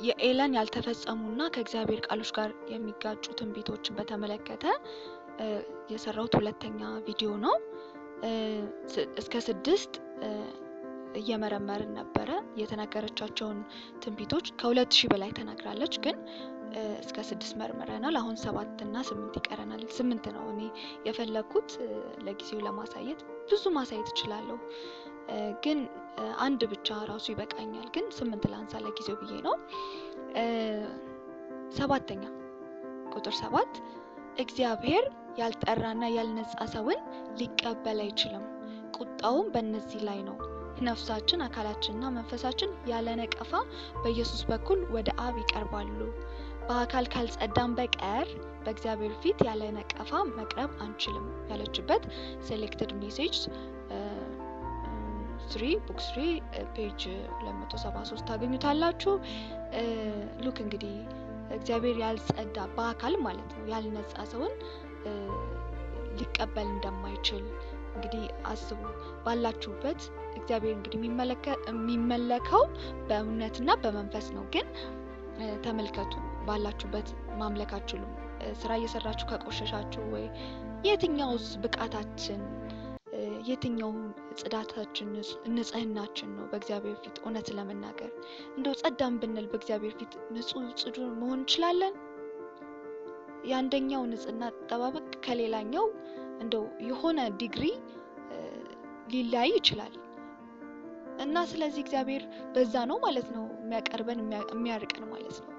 የኤለን ያልተፈጸሙና ከእግዚአብሔር ቃሎች ጋር የሚጋጩ ትንቢቶችን በተመለከተ የሰራሁት ሁለተኛ ቪዲዮ ነው። እስከ 6 እየመረመርን ነበረ። የተናገረቻቸውን ትንቢቶች ከ2000 በላይ ተናግራለች፣ ግን እስከ 6 መርምረናል። አሁን 7 እና 8 ይቀረናል። 8 ነው እኔ የፈለኩት ለጊዜው ለማሳየት። ብዙ ማሳየት እችላለሁ፣ ግን አንድ ብቻ ራሱ ይበቃኛል። ግን 8 ላንሳ ለጊዜው ብዬ ነው። 7ኛ ቁጥር 7 እግዚአብሔር ያልጠራና ያልነጻ ሰውን ሊቀበል አይችልም፣ ቁጣውም በእነዚህ ላይ ነው። ነፍሳችን፣ አካላችንና መንፈሳችን ያለ ነቀፋ በኢየሱስ በኩል ወደ አብ ይቀርባሉ። በአካል ካልጸዳን በቀር በእግዚአብሔር ፊት ያለ ነቀፋ መቅረብ አንችልም ያለችበት ሴሌክትድ ሜሴጅ 3 ቡክ 3 ፔጅ 273 ታገኙታላችሁ። ሉክ እንግዲህ እግዚአብሔር ያልጸዳ በአካል ማለት ነው ያልነጻ ሰውን ሊቀበል እንደማይችል እንግዲህ አስቡ። ባላችሁበት እግዚአብሔር እንግዲህ የሚመለከው በእውነትና በመንፈስ ነው። ግን ተመልከቱ፣ ባላችሁበት ማምለክ አትችሉም። ስራ እየሰራችሁ ከቆሸሻችሁ ወይ የትኛውስ ብቃታችን የትኛው ጽዳታችን ንጽህናችን ነው በእግዚአብሔር ፊት? እውነት ለመናገር እንደው ጸዳን ብንል በእግዚአብሔር ፊት ንጹህ ጽዱ መሆን እንችላለን? የአንደኛው ንጽህና አጠባበቅ ከሌላኛው እንደው የሆነ ዲግሪ ሊለያይ ይችላል። እና ስለዚህ እግዚአብሔር በዛ ነው ማለት ነው የሚያቀርበን የሚያርቀን ማለት ነው።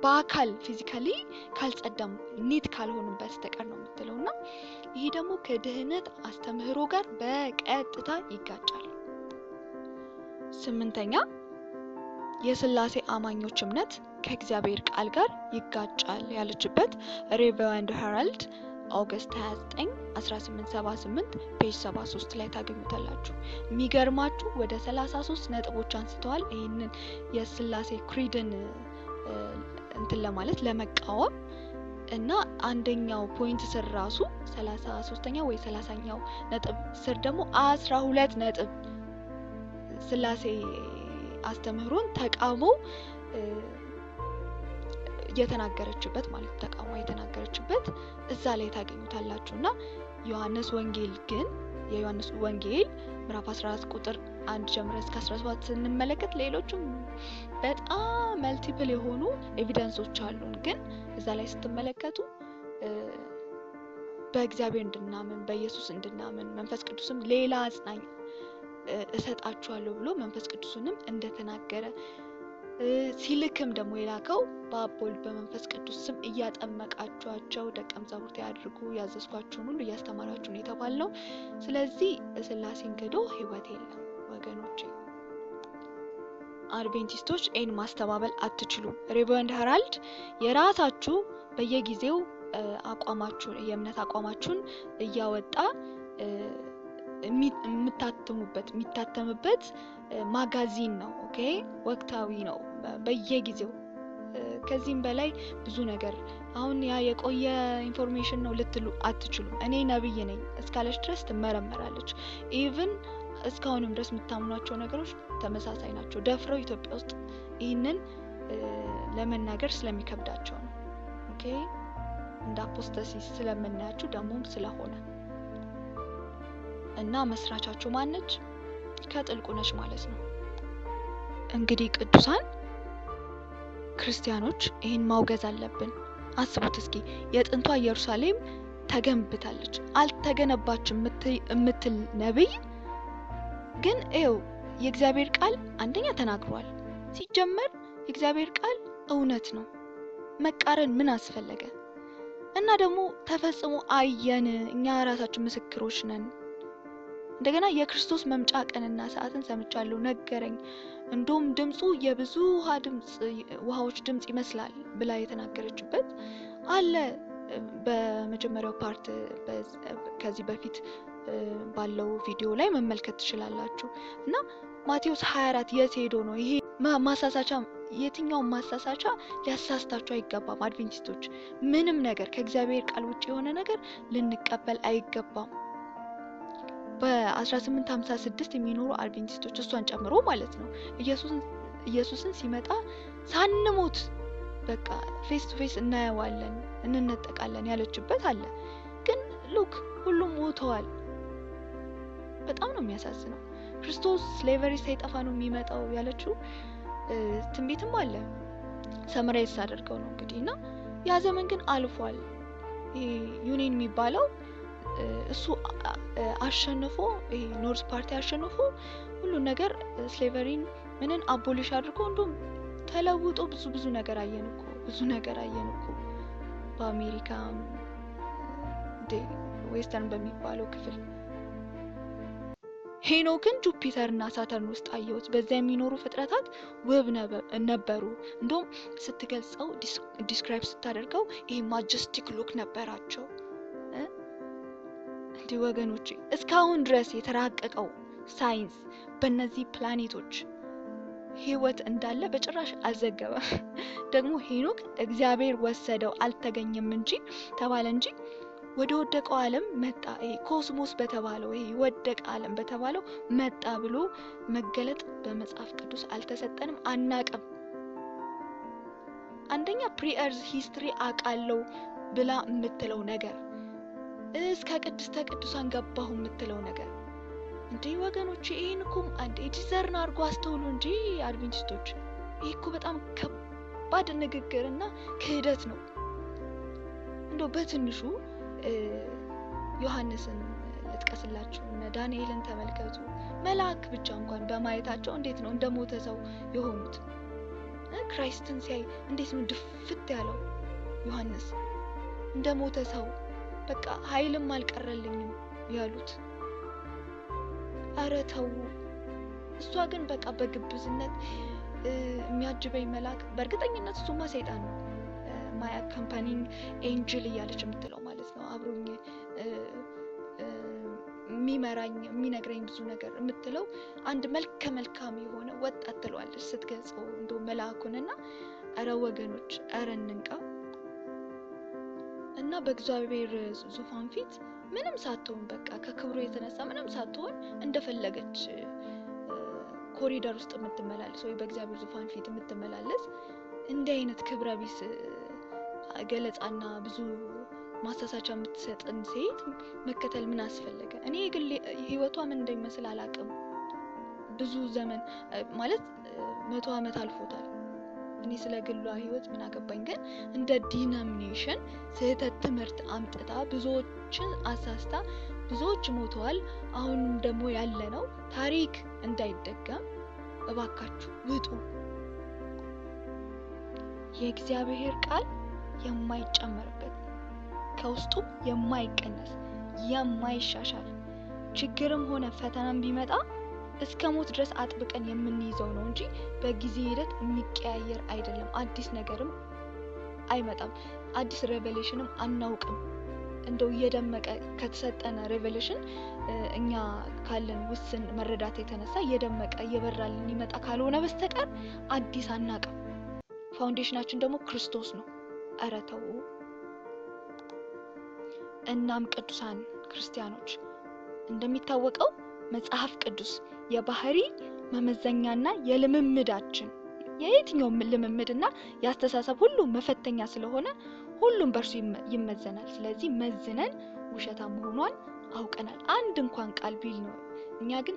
በአካል ፊዚካሊ ካልጸዳም ኒት ካልሆንም በስተቀር ነው የምትለውና ይሄ ደግሞ ከድህነት አስተምህሮ ጋር በቀጥታ ይጋጫል። 8ኛ የሥላሴ አማኞች እምነት ከእግዚአብሔር ቃል ጋር ይጋጫል ያለችበት ሪቨረንድ ሄራልድ ኦገስት 29 1878 ፔጅ 73 ላይ ታገኙታላችሁ። የሚገርማችሁ ወደ 33 ነጥቦች አንስተዋል። ይሄንን የሥላሴ ክሪድን እንትን ለማለት ለመቃወም እና አንደኛው ፖይንት ስር ራሱ 33ኛው ወይ 30ኛው ነጥብ ስር ደግሞ 12 ነጥብ ሥላሴ አስተምህሮን ተቃውሞ የተናገረችበት ማለት ተቃውሞ የተናገረችበት እዛ ላይ ታገኙታላችሁና የዮሐንስ ወንጌል ምዕራፍ 14 ቁጥር 1 ጀምሮ እስከ 17 ስንመለከት ሌሎችም በጣም መልቲፕል የሆኑ ኤቪደንሶች አሉን። ግን እዛ ላይ ስትመለከቱ በእግዚአብሔር እንድናምን በኢየሱስ እንድናምን መንፈስ ቅዱስም ሌላ አጽናኝ እሰጣችኋለሁ ብሎ መንፈስ ቅዱስንም እንደተናገረ ሲልክም ደግሞ የላከው በአብ በወልድ በመንፈስ ቅዱስ ስም እያጠመቃችኋቸው ደቀ መዛሙርት ያድርጉ ያዘዝኳችሁን ሁሉ እያስተማራችሁ ነው የተባለው። ስለዚህ ሥላሴን ክዶ ሕይወት የለም ወገኖቼ። አድቬንቲስቶች ይህን ማስተባበል አትችሉም። ሪቨረንድ ሄራልድ የራሳችሁ በየጊዜው አቋማችሁን የእምነት አቋማችሁን እያወጣ የሚታተምበት ማጋዚን ነው። ኦኬ፣ ወቅታዊ ነው በየጊዜው። ከዚህም በላይ ብዙ ነገር አሁን ያ የቆየ ኢንፎርሜሽን ነው ልትሉ አትችሉም። እኔ ነብይ ነኝ እስካለች ድረስ ትመረመራለች። ኢቭን እስካሁንም ድረስ የምታምኗቸው ነገሮች ተመሳሳይ ናቸው። ደፍረው ኢትዮጵያ ውስጥ ይህንን ለመናገር ስለሚከብዳቸው ነው። ኦኬ፣ እንደ አፖስተሲ ስለምናያችሁ ደሞም ስለሆነ እና መስራቻችሁ ማነች? ከጥልቁ ነች ማለት ነው። እንግዲህ ቅዱሳን ክርስቲያኖች ይህን ማውገዝ አለብን። አስቡት እስኪ የጥንቷ ኢየሩሳሌም ተገንብታለች፣ አልተገነባችም የምትል ነብይ ግን ይኸው የእግዚአብሔር ቃል አንደኛ ተናግሯል። ሲጀመር የእግዚአብሔር ቃል እውነት ነው። መቃረን ምን አስፈለገ? እና ደግሞ ተፈጽሞ አየን። እኛ ራሳችን ምስክሮች ነን። እንደገና የክርስቶስ መምጫ ቀንና ሰዓትን ሰምቻለሁ ነገረኝ፣ እንደውም ድምፁ የብዙ ውሃዎች ድምጽ ይመስላል ብላ የተናገረችበት አለ። በመጀመሪያው ፓርት ከዚህ በፊት ባለው ቪዲዮ ላይ መመልከት ትችላላችሁ። እና ማቴዎስ 24 የት ሄዶ ነው ይሄ ማሳሳቻ? የትኛው ማሳሳቻ ሊያሳስታችሁ አይገባም። አድቬንቲስቶች ምንም ነገር ከእግዚአብሔር ቃል ውጪ የሆነ ነገር ልንቀበል አይገባም። በ1856 የሚኖሩ አድቬንቲስቶች እሷን ጨምሮ ማለት ነው ኢየሱስን ኢየሱስን ሲመጣ ሳንሞት በቃ ፌስ ቱ ፌስ እናየዋለን እንነጠቃለን ያለችበት አለ። ግን ሉክ ሁሉም ሞተዋል። በጣም ነው የሚያሳዝነው። ክርስቶስ ስሌቨሪ ሳይጠፋ ነው የሚመጣው ያለችው ትንቢትም አለ። ሰመራይዝ አድርገው ነው እንግዲህ እና ያ ዘመን ግን አልፏል። ይሄ ዩኒየን የሚባለው እሱ አሸንፎ ይሄ ኖርዝ ፓርቲ አሸንፎ ሁሉ ነገር ስሌቨሪን ምንን አቦሊሽ አድርጎ እንደውም ተለውጦ ብዙ ነገር አየን እኮ በአሜሪካ ዌስተርን በሚባለው ክፍል። ሄኖክን ጁፒተር እና ሳተርን ውስጥ አየሁት። በዛ የሚኖሩ ፍጥረታት ውብ ነበሩ። እንደውም ስትገልጸው ዲስክራይብ ስታደርገው ይሄ ማጀስቲክ ሉክ ነበራቸው። እንዴ ወገኖቼ እስካሁን ድረስ የተራቀቀው ሳይንስ በእነዚህ ፕላኔቶች ህይወት እንዳለ በጭራሽ አልዘገበም። ደግሞ ሄኖክ እግዚአብሔር ወሰደው አልተገኘም እንጂ ተባለ እንጂ ወደ ወደቀው ዓለም መጣ። ይሄ ኮስሞስ በተባለው ይሄ ወደቀ ዓለም በተባለው መጣ ብሎ መገለጥ በመጽሐፍ ቅዱስ አልተሰጠንም፣ አናቅም። አንደኛ ፕሪኤርዝ ሂስትሪ አቃለው ብላ የምትለው ነገር እስከ ቅድስተ ቅዱሳን ገባሁ የምትለው ነገር እንዴ ወገኖች ይሄን እኮ አንዴ ዲዘርን አድርጎ አስተውሉ እንጂ አድቬንቲስቶች። ይሄ እኮ በጣም ከባድ ንግግርና ክህደት ነው። እንደው በትንሹ ዮሐንስን ልጥቀስላችሁ፣ ዳንኤልን ተመልከቱ። መልአክ ብቻ እንኳን በማየታቸው እንዴት ነው እንደሞተ ሰው የሆኑት? ክራይስትን ሲያይ እንዴት ነው ድፍት ያለው ዮሐንስ? እንደሞተ ሰው በቃ ኃይልም አልቀረልኝም ያሉት። አረ ተው። እሷ ግን በቃ በግብዝነት የሚያጅበኝ መልአክ፣ በእርግጠኝነት እሱማ ሰይጣን ነው። ማይ አካምፓኒንግ ኤንጅል እያለች የምትለው ማለት ነው። አብሮኝ የሚመራኝ የሚነግረኝ ብዙ ነገር የምትለው አንድ መልካም የሆነ ወጣት ትለዋለች ስትገልጸው እንደ መልአኩንና። አረ ወገኖች አረ እንንቃ እና በእግዚአብሔር ዙፋን ፊት ምንም ሳትሆን በቃ ከክብሩ የተነሳ ምንም ሳትሆን እንደፈለገች ኮሪደር ውስጥ የምትመላለስ ወይ በእግዚአብሔር ዙፋን ፊት የምትመላለስ እንዲህ አይነት ክብረ ቢስ ገለጻና ብዙ ማሳሳቻ የምትሰጥን ሴት መከተል ምን አስፈለገ? እኔ ግን ህይወቷ ምን እንደሚመስል አላቅም። ብዙ ዘመን ማለት 100 ዓመት አልፎታል። እኔ ስለ ግሏ ህይወት ምን አገባኝ? ግን እንደ ዲኖሚኔሽን ስህተት ትምህርት አምጥታ ብዙዎችን አሳስታ ብዙዎች ሞተዋል። አሁንም ደግሞ ያለነው ታሪክ እንዳይደገም እባካችሁ ውጡ። የእግዚአብሔር ቃል የማይጨመርበት ከውስጡ የማይቀነስ የማይሻሻል ችግርም ሆነ ፈተናም ቢመጣ እስከ ሞት ድረስ አጥብቀን የምንይዘው ነው እንጂ በጊዜ ሂደት የሚቀያየር አይደለም። አዲስ ነገርም አይመጣም። አዲስ ሬቨሌሽንም አናውቅም። እንደው እየደመቀ ከተሰጠነ ሬቨሌሽን እኛ ካለን ውስን መረዳት የተነሳ እየደመቀ እየበራልን ይመጣ ካልሆነ በስተቀር አዲስ አናውቅም። ፋውንዴሽናችን ደግሞ ክርስቶስ ነው። ኧረ ተው። እናም ቅዱሳን ክርስቲያኖች እንደሚታወቀው መጽሐፍ ቅዱስ የባህሪ መመዘኛና የልምምዳችን የየትኛውም ልምምድና ያስተሳሰብ ሁሉ መፈተኛ ስለሆነ ሁሉም በእርሱ ይመዘናል። ስለዚህ መዝነን ውሸታም መሆኗን አውቀናል። አንድ እንኳን ቃል ቢል ነው። እኛ ግን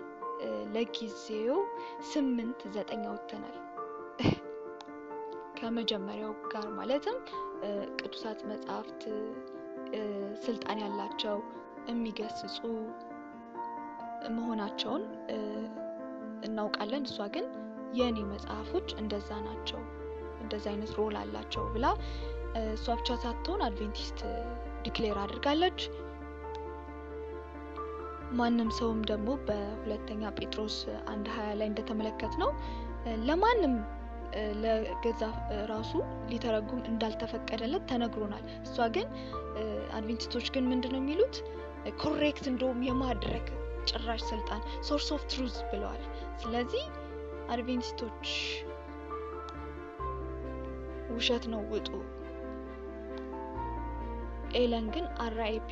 ለጊዜው 8-9 አውጥተናል ከመጀመሪያው ጋር ማለትም ቅዱሳት መጽሐፍት ስልጣን ያላቸው የሚገስጹ መሆናቸውን እናውቃለን። እሷ ግን የኔ መጽሐፎች እንደዛ ናቸው፣ እንደዛ አይነት ሮል አላቸው ብላ እሷ ብቻ ሳትሆን አድቬንቲስት ዲክሌር አድርጋለች። ማንም ሰውም ደግሞ በሁለተኛ ጴጥሮስ 1:20 ላይ እንደተመለከት ነው ለማንም ለገዛ ራሱ ሊተረጉም እንዳልተፈቀደለት ተነግሮናል። እሷ ግን አድቬንቲስቶች ግን ምንድነው የሚሉት? ኮሬክት እንደውም የማድረግ ጭራሽ ስልጣን ሶርስ ኦፍ ትሩዝ ብለዋል። ስለዚህ አድቬንቲስቶች ውሸት ነው ውጡ። ኤለን ግን RIP